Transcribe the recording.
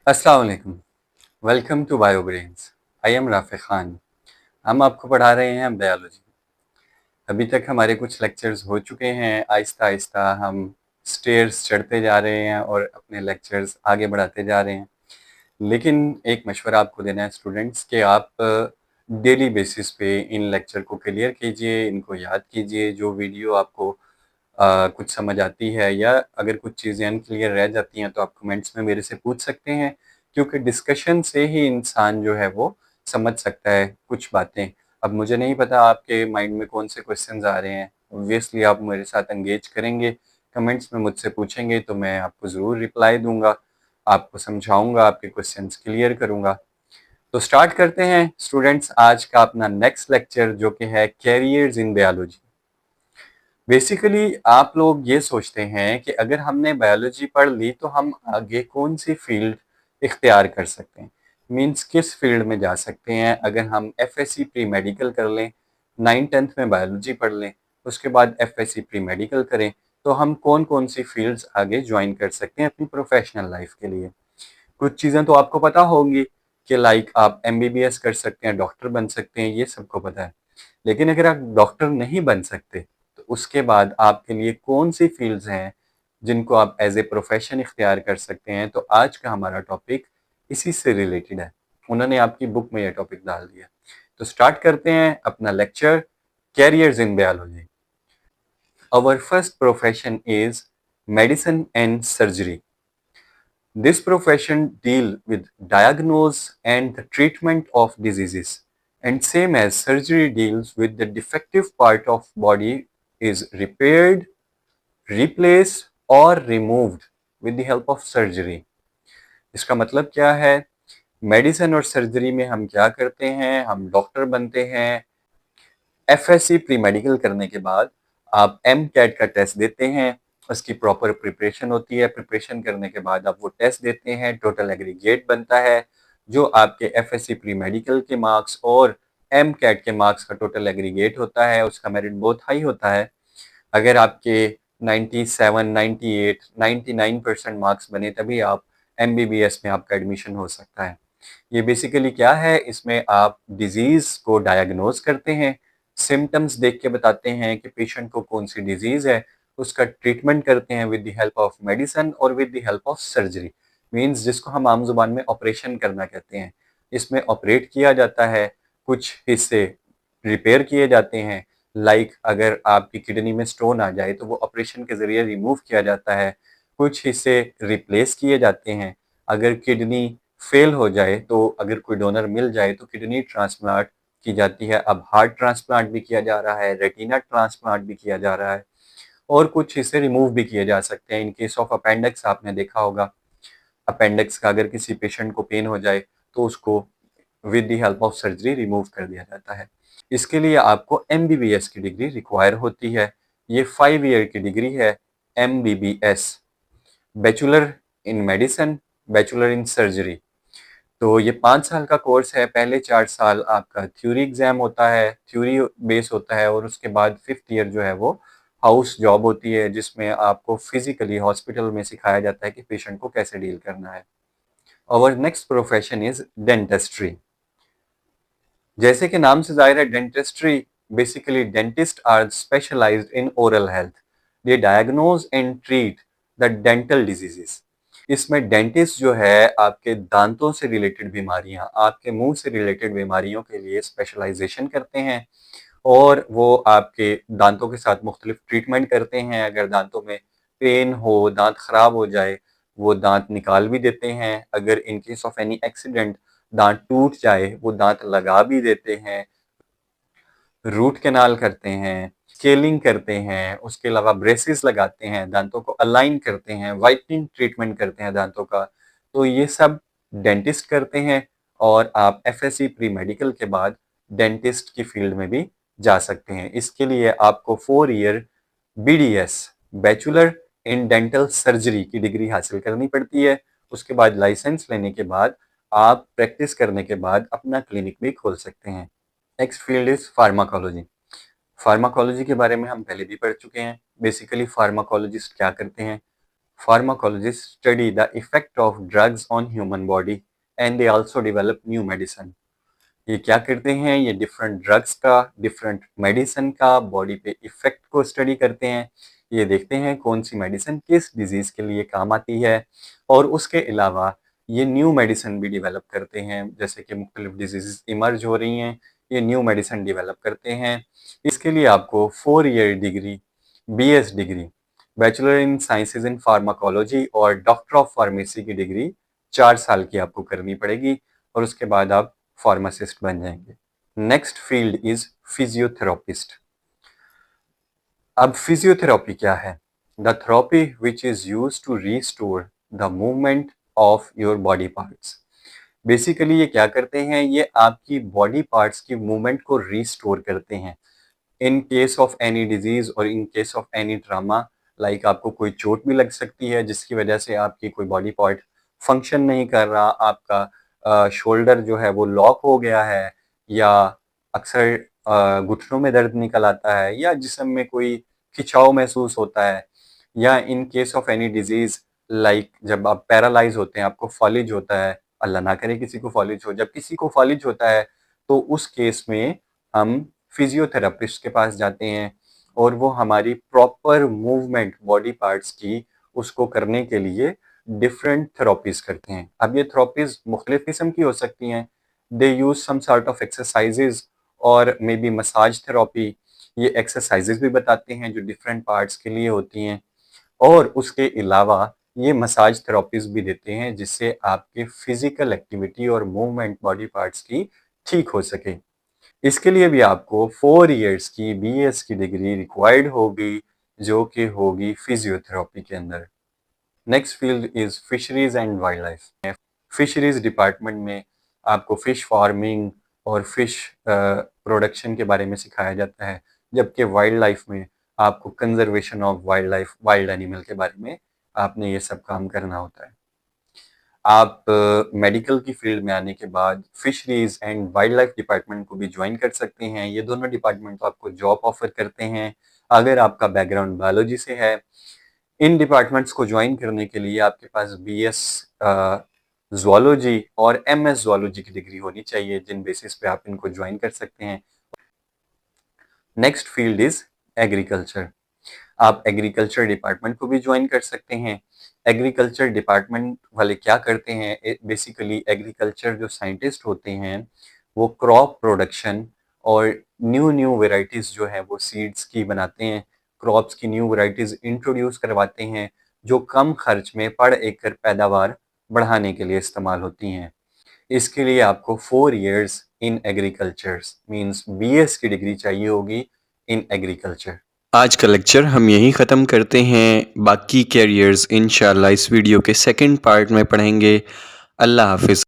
अस्सलाम वालेकुम। Welcome to Biobrains. I am Rafi Khan. हम आपको पढ़ा रहे हैं बायोलॉजी। अभी तक हमारे कुछ लेक्चर्स हो चुके हैं। आहिस्ता-आहिस्ता हम स्टेयर्स चढ़ते जा रहे हैं और अपने लेक्चर्स आगे बढ़ाते जा रहे हैं। लेकिन एक मशवरा आपको देना है स्टूडेंट्स कि आप डेली बेसिस पे इन लेक्चर को क्लियर कीजिए, इनको याद कीजिए। जो वीडियो आपको कुछ समझ आती है या अगर कुछ चीज़ें अनक्लियर रह जाती हैं तो आप कमेंट्स में मेरे से पूछ सकते हैं, क्योंकि डिस्कशन से ही इंसान जो है वो समझ सकता है कुछ बातें। अब मुझे नहीं पता आपके माइंड में कौन से क्वेश्चंस आ रहे हैं। ऑब्वियसली आप मेरे साथ एंगेज करेंगे, कमेंट्स में मुझसे पूछेंगे तो मैं आपको ज़रूर रिप्लाई दूंगा, आपको समझाऊंगा, आपके क्वेश्चंस क्लियर करूंगा। तो स्टार्ट करते हैं स्टूडेंट्स आज का अपना नेक्स्ट लेक्चर, जो कि है कैरियर्स इन बायोलॉजी। बेसिकली आप लोग ये सोचते हैं कि अगर हमने बायोलॉजी पढ़ ली तो हम आगे कौन सी फील्ड इख्तियार कर सकते हैं, मींस किस फील्ड में जा सकते हैं। अगर हम एफएससी प्री मेडिकल कर लें, 9th-10th में बायोलॉजी पढ़ लें, उसके बाद एफएससी प्री मेडिकल करें, तो हम कौन कौन सी फील्ड्स आगे ज्वाइन कर सकते हैं अपनी प्रोफेशनल लाइफ के लिए। कुछ चीज़ें तो आपको पता होंगी कि लाइक आप एमबीबीएस कर सकते हैं, डॉक्टर बन सकते हैं, ये सबको पता है। लेकिन अगर आप डॉक्टर नहीं बन सकते तो उसके बाद आपके लिए कौन सी फील्ड्स हैं जिनको आप एज ए प्रोफेशन इख्तियार कर सकते हैं। तो आज का हमारा टॉपिक इसी से रिलेटेड है। उन्होंने आपकी बुक में यह टॉपिक डाल दिया। तो स्टार्ट करते हैं अपना lecture, careers in biology. Our first profession is medicine and surgery. This profession deal with diagnose and the treatment of diseases, and same as surgery deals with the defective part of body is repaired, replaced or removed with the help of surgery. इसका मतलब क्या है? Medicine और surgery में हम क्या करते हैं? हम डॉक्टर बनते हैं। एफएससी प्री मेडिकल करने के बाद आप एम कैट का टेस्ट देते हैं, उसकी प्रॉपर प्रिपरेशन होती है। प्रिपरेशन करने के बाद आप वो टेस्ट देते हैं, टोटल एग्रीगेट बनता है जो आपके एफएससी प्री मेडिकल के मार्क्स और एम कैट के मार्क्स का टोटल एग्रीगेट होता है। उसका मेरिट बहुत हाई होता है। अगर आपके 97, 98, 99% मार्क्स बने तभी आप एमबीबीएस में आपका एडमिशन हो सकता है। ये बेसिकली क्या है, इसमें आप डिजीज को डायग्नोज करते हैं, सिम्टम्स देख के बताते हैं कि पेशेंट को कौन सी डिजीज है, उसका ट्रीटमेंट करते हैं with the help of medicine और with the help of surgery, means जिसको हम आम जुबान में ऑपरेशन करना कहते हैं। इसमें ऑपरेट किया जाता है, कुछ हिस्से रिपेयर किए जाते हैं। लाइक अगर आपकी किडनी में स्टोन आ जाए तो वो ऑपरेशन के जरिए रिमूव किया जाता है। कुछ हिस्से रिप्लेस किए जाते हैं। अगर किडनी फेल हो जाए तो अगर कोई डोनर मिल जाए तो किडनी ट्रांसप्लांट की जाती है। अब हार्ट ट्रांसप्लांट भी किया जा रहा है, रेटिना ट्रांसप्लांट भी किया जा रहा है और कुछ हिस्से रिमूव भी किए जा सकते हैं। इन केस ऑफ अपेंडिक्स आपने देखा होगा, अपेंडिक्स का अगर किसी पेशेंट को पेन हो जाए तो उसको with the help of surgery remove कर दिया जाता है। इसके लिए आपको एमबीबीएस की डिग्री रिक्वायर होती है। ये 5 ईयर की डिग्री है, MBBS, bachelor in medicine, bachelor in surgery. तो ये 5 साल का कोर्स है। पहले 4 साल आपका थ्योरी एग्जाम होता है, थ्योरी बेस होता है और उसके बाद 5th ईयर जो है वो हाउस जॉब होती है, जिसमें आपको फिजिकली हॉस्पिटल में सिखाया जाता है कि पेशेंट को कैसे डील करना है। और नेक्स्ट प्रोफेशन इज डेंटिस्ट्री। जैसे कि नाम से जाहिर है, dentistry basically dentist are specialized in oral health. They diagnose and treat the dental diseases. इसमें डेंटिस्ट जो है आपके दांतों से रिलेटेड बीमारियां, आपके मुंह से रिलेटेड बीमारियों के लिए स्पेशलाइजेशन करते हैं और वो आपके दांतों के साथ मुख्तलिफ ट्रीटमेंट करते हैं। अगर दांतों में पेन हो, दांत खराब हो जाए, वो दांत निकाल भी देते हैं। अगर इन केस ऑफ एनी एक्सीडेंट दांत टूट जाए, वो दांत लगा भी देते हैं। रूट कैनाल करते हैं, स्केलिंग करते हैं, उसके अलावा ब्रेसेस लगाते हैं, दांतों को अलाइन करते हैं, व्हाइटनिंग ट्रीटमेंट करते हैं दांतों का। तो ये सब डेंटिस्ट करते हैं और आप एफएससी प्री मेडिकल के बाद डेंटिस्ट की फील्ड में भी जा सकते हैं। इसके लिए आपको 4 year BDS, bachelor in dental surgery की डिग्री हासिल करनी पड़ती है। उसके बाद लाइसेंस लेने के बाद आप प्रैक्टिस करने के बाद अपना क्लिनिक भी खोल सकते हैं। Next field is pharmacology. Pharmacology के बारे में हम पहले भी पढ़ चुके हैं। बेसिकली फार्माकोलॉजिस्ट क्या करते हैं? Pharmacologists study the effect of drugs on human body and they also develop new medicine. ये क्या करते हैं, ये डिफरेंट ड्रग्स का, डिफरेंट मेडिसिन का बॉडी पे इफेक्ट को स्टडी करते हैं। ये देखते हैं कौन सी मेडिसिन किस डिजीज के लिए काम आती है और उसके अलावा ये न्यू मेडिसिन भी डेवलप करते हैं। जैसे कि मुख्तलिफ डिजीज इमर्ज हो रही हैं, ये न्यू मेडिसिन डेवलप करते हैं। इसके लिए आपको 4 year degree, BS degree, bachelor in sciences in pharmacology और डॉक्टर ऑफ फार्मेसी की डिग्री 4 साल की आपको करनी पड़ेगी और उसके बाद आप फार्मासिस्ट बन जाएंगे। Next field is physiotherapist. अब फिजियोथेरापी क्या है? The therapy which is use to restore the movement of your body parts. Basically ये क्या करते हैं, ये आपकी बॉडी पार्ट्स की मूवमेंट को रिस्टोर करते हैं in case of any disease और in case of any trauma. Like आपको कोई चोट भी लग सकती है जिसकी वजह से आपकी कोई बॉडी पार्ट फंक्शन नहीं कर रहा, आपका शोल्डर जो है वो लॉक हो गया है, या अक्सर घुटनों में दर्द निकल आता है, या जिस्म में कोई खिंचाव महसूस होता है, या इन case of any disease like जब आप पैरालाइज होते हैं, आपको फॉलिज होता है, अल्लाह ना करे किसी को फॉलिज हो, जब किसी को फॉलिज होता है तो उस केस में हम फिजियोथेरापिस्ट के पास जाते हैं और वो हमारी प्रॉपर मूवमेंट बॉडी पार्ट्स की उसको करने के लिए डिफरेंट थेरापीज करते हैं। अब ये थेरापीज मुख्तलिफ किस्म की हो सकती हैं। They use some sort of exercises और मे बी मसाज थेरापी। ये एक्सरसाइजेज भी बताते हैं जो डिफरेंट पार्ट्स के लिए होती हैं और उसके अलावा ये मसाज थेरापीज भी देते हैं जिससे आपके फिजिकल एक्टिविटी और मूवमेंट बॉडी पार्ट्स की ठीक हो सके। इसके लिए भी आपको 4 ईयर्स की BS की डिग्री रिक्वायर्ड होगी जो कि होगी फिजियोथेरापी के अंदर। Next field is fisheries and wild life. Fisheries department में आपको फिश फार्मिंग और फिश प्रोडक्शन के बारे में सिखाया जाता है, जबकि वाइल्ड लाइफ में आपको conservation of wild life, wild animal के बारे में आपने ये सब काम करना होता है। आप मेडिकल की फील्ड में आने के बाद fisheries and wild life department को भी ज्वाइन कर सकते हैं। ये दोनों डिपार्टमेंट आपको जॉब ऑफर करते हैं अगर आपका बैकग्राउंड बायोलॉजी से है। इन डिपार्टमेंट्स को ज्वाइन करने के लिए आपके पास BS ज़ूलॉजी और MS ज़ूलॉजी की डिग्री होनी चाहिए, जिन बेसिस पे आप इनको ज्वाइन कर सकते हैं। Next field is agriculture. आप एग्रीकल्चर डिपार्टमेंट को भी ज्वाइन कर सकते हैं। एग्रीकल्चर डिपार्टमेंट वाले क्या करते हैं, बेसिकली एग्रीकल्चर जो साइंटिस्ट होते हैं वो क्रॉप प्रोडक्शन और न्यू वेराइटीज़ जो है वो सीड्स की बनाते हैं, क्रॉप्स की न्यू वेराइटीज़ इंट्रोड्यूस करवाते हैं जो कम खर्च में पर एकड़ पैदावार बढ़ाने के लिए इस्तेमाल होती हैं। इसके लिए आपको 4 years in agriculture means BS की डिग्री चाहिए होगी इन एग्रीकल्चर। आज का लेक्चर हम यहीं ख़त्म करते हैं। बाकी कैरियर्स इंशाल्लाह इस वीडियो के सेकंड पार्ट में पढ़ेंगे। अल्लाह हाफिज़।